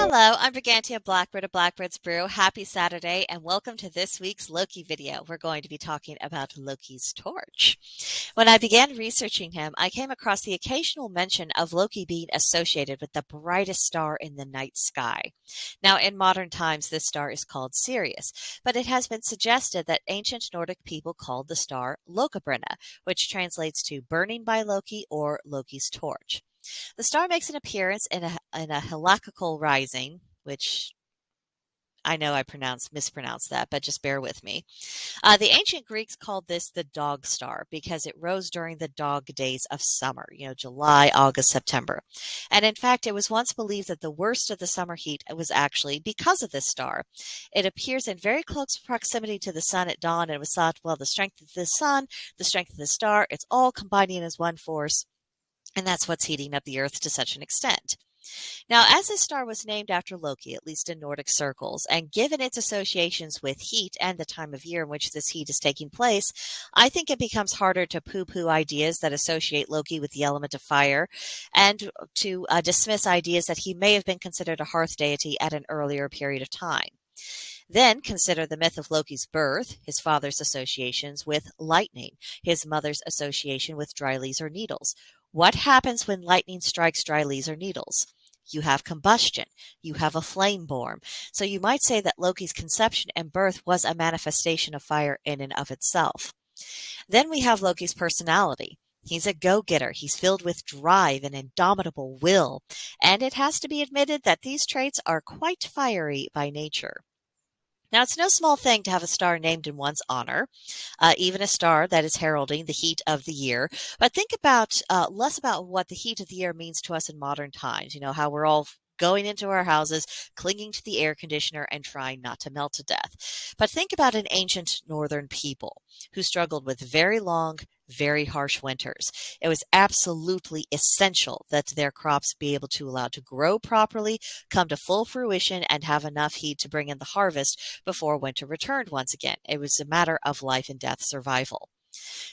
Hello, I'm Brigantia Blackbird of Blackbird's Brew. Happy Saturday and welcome to this week's Loki video. We're going to be talking about Loki's torch. When I began researching him, I came across the occasional mention of Loki being associated with the brightest star in the night sky. Now, in modern times, this star is called Sirius, but it has been suggested that ancient Nordic people called the star Lokabrenna, which translates to burning by Loki or Loki's torch. The star makes an appearance in a heliacal rising, which I know I mispronounced that, but just bear with me. The ancient Greeks called this the dog star because it rose during the dog days of summer, July, August, September. And in fact, it was once believed that the worst of the summer heat was actually because of this star. It appears in very close proximity to the sun at dawn, and it was thought, well, the strength of the sun, the strength of the star, it's all combining as one force. And that's what's heating up the Earth to such an extent. Now, as this star was named after Loki, at least in Nordic circles, and given its associations with heat and the time of year in which this heat is taking place, I think it becomes harder to poo-poo ideas that associate Loki with the element of fire, and to dismiss ideas that he may have been considered a hearth deity at an earlier period of time. Then consider the myth of Loki's birth, his father's associations with lightning, his mother's association with dry leaves or needles. What happens when lightning strikes dry leaves or needles? You have combustion. You have a flame born. So you might say that Loki's conception and birth was a manifestation of fire in and of itself. Then we have Loki's personality. He's a go-getter. He's filled with drive and indomitable will. And it has to be admitted that these traits are quite fiery by nature. Now, it's no small thing to have a star named in one's honor, even a star that is heralding the heat of the year. But think about less about what the heat of the year means to us in modern times. You know, how we're all going into our houses, clinging to the air conditioner and trying not to melt to death. But think about an ancient northern people who struggled with very long, very harsh winters. It was absolutely essential that their crops be able to allow to grow properly, come to full fruition, and have enough heat to bring in the harvest before winter returned once again. It was a matter of life and death survival.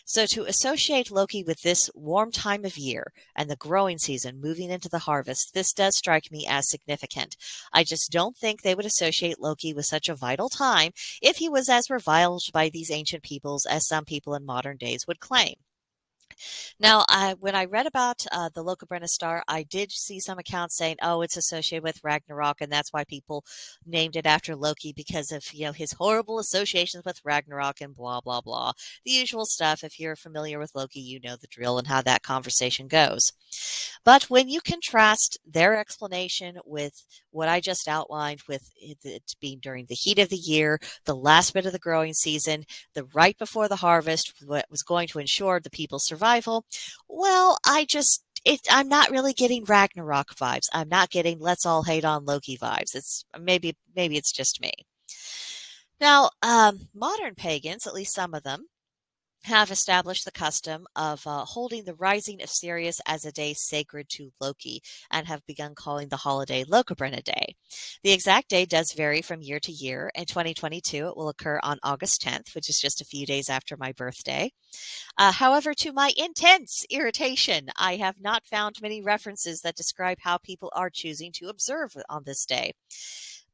So to associate Loki with this warm time of year and the growing season moving into the harvest, this does strike me as significant. I just don't think they would associate Loki with such a vital time if he was as reviled by these ancient peoples as some people in modern days would claim. Now, when I read about the Lokabrenna star, I did see some accounts saying, "Oh, it's associated with Ragnarok, and that's why people named it after Loki because of his horrible associations with Ragnarok and blah blah blah." The usual stuff. If you're familiar with Loki, you know the drill and how that conversation goes. But when you contrast their explanation with what I just outlined, with it being during the heat of the year, the last bit of the growing season, the right before the harvest, what was going to ensure the people's survival, well, I'm not really getting Ragnarok vibes. I'm not getting let's all hate on Loki vibes. It's maybe it's just me. Now, modern pagans, at least some of them, have established the custom of holding the rising of Sirius as a day sacred to Loki and have begun calling the holiday Lokabrenna Day. The exact day does vary from year to year. In 2022, it will occur on August 10th, which is just a few days after my birthday. However, to my intense irritation, I have not found many references that describe how people are choosing to observe on this day.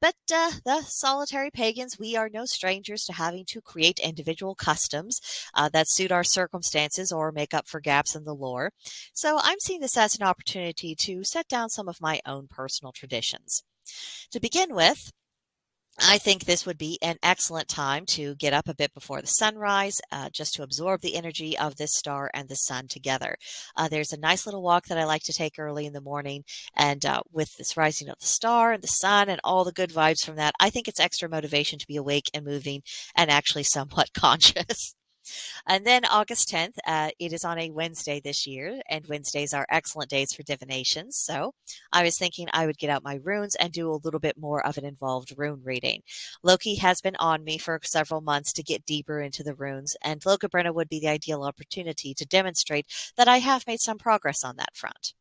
But the solitary pagans, we are no strangers to having to create individual customs that suit our circumstances or make up for gaps in the lore. So I'm seeing this as an opportunity to set down some of my own personal traditions. To begin with, I think this would be an excellent time to get up a bit before the sunrise, just to absorb the energy of this star and the sun together. There's a nice little walk that I like to take early in the morning, and with this rising of the star and the sun and all the good vibes from that, I think it's extra motivation to be awake and moving and actually somewhat conscious. And then August 10th, it is on a Wednesday this year, and Wednesdays are excellent days for divinations. So I was thinking I would get out my runes and do a little bit more of an involved rune reading. Loki has been on me for several months to get deeper into the runes, and Lokabrina would be the ideal opportunity to demonstrate that I have made some progress on that front.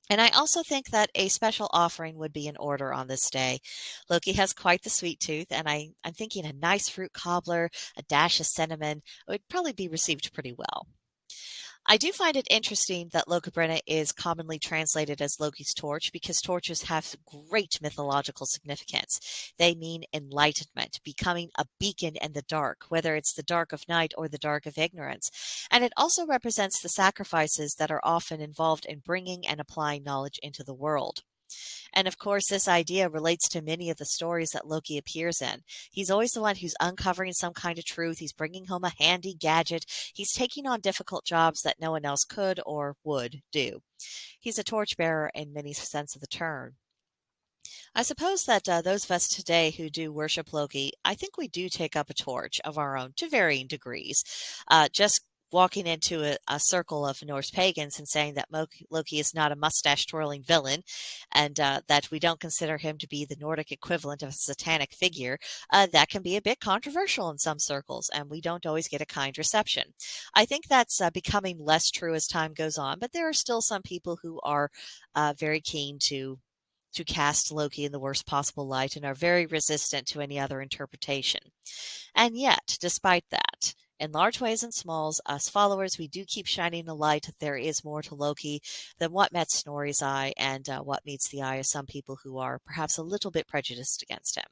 And I also think that a special offering would be in order on this day. Loki has quite the sweet tooth, and I'm thinking a nice fruit cobbler, a dash of cinnamon would probably be received pretty well. I do find it interesting that Lokabrina is commonly translated as Loki's torch because torches have great mythological significance. They mean enlightenment, becoming a beacon in the dark, whether it's the dark of night or the dark of ignorance. And it also represents the sacrifices that are often involved in bringing and applying knowledge into the world. And of course, this idea relates to many of the stories that Loki appears in. He's always the one who's uncovering some kind of truth. He's bringing home a handy gadget. He's taking on difficult jobs that no one else could or would do. He's a torchbearer in many sense of the term. I suppose that those of us today who do worship Loki, I think we do take up a torch of our own to varying degrees. Just walking into a circle of Norse pagans and saying that Loki is not a mustache twirling villain and that we don't consider him to be the Nordic equivalent of a satanic figure, that can be a bit controversial in some circles, and we don't always get a kind reception. I think that's becoming less true as time goes on, but there are still some people who are very keen to cast Loki in the worst possible light and are very resistant to any other interpretation. And yet, despite that, in large ways and smalls, us followers, we do keep shining a light that there is more to Loki than what met Snorri's eye and what meets the eye of some people who are perhaps a little bit prejudiced against him.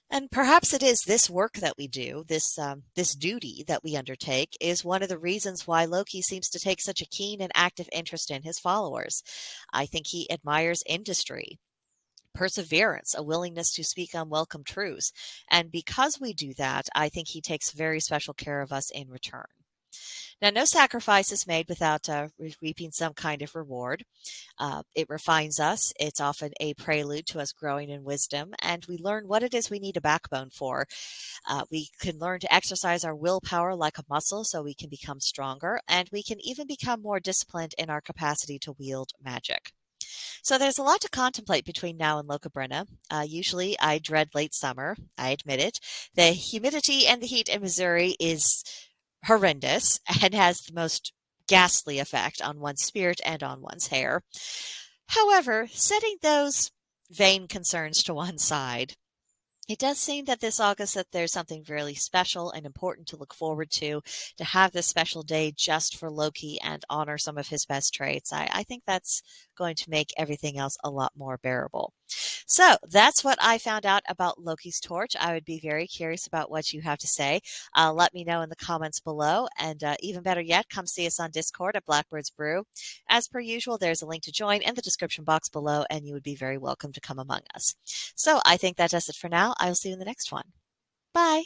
And perhaps it is this work that we do, this duty that we undertake, is one of the reasons why Loki seems to take such a keen and active interest in his followers. I think he admires industry, perseverance, a willingness to speak unwelcome truths. And because we do that, I think he takes very special care of us in return. Now, no sacrifice is made without reaping some kind of reward. It refines us. It's often a prelude to us growing in wisdom, and we learn what it is we need a backbone for. We can learn to exercise our willpower like a muscle so we can become stronger, and we can even become more disciplined in our capacity to wield magic. So there's a lot to contemplate between now and Lokabrina. Usually I dread late summer, I admit it. The humidity and the heat in Missouri is horrendous and has the most ghastly effect on one's spirit and on one's hair. However, setting those vain concerns to one side, it does seem that this August that there's something really special and important to look forward to have this special day just for Loki and honor some of his best traits. I think that's going to make everything else a lot more bearable. So that's what I found out about Loki's torch. I would be very curious about what you have to say. Let me know in the comments below. And even better yet, come see us on Discord at Blackbird's Brew. As per usual, there's a link to join in the description box below, and you would be very welcome to come among us. So I think that does it for now. I will see you in the next one. Bye.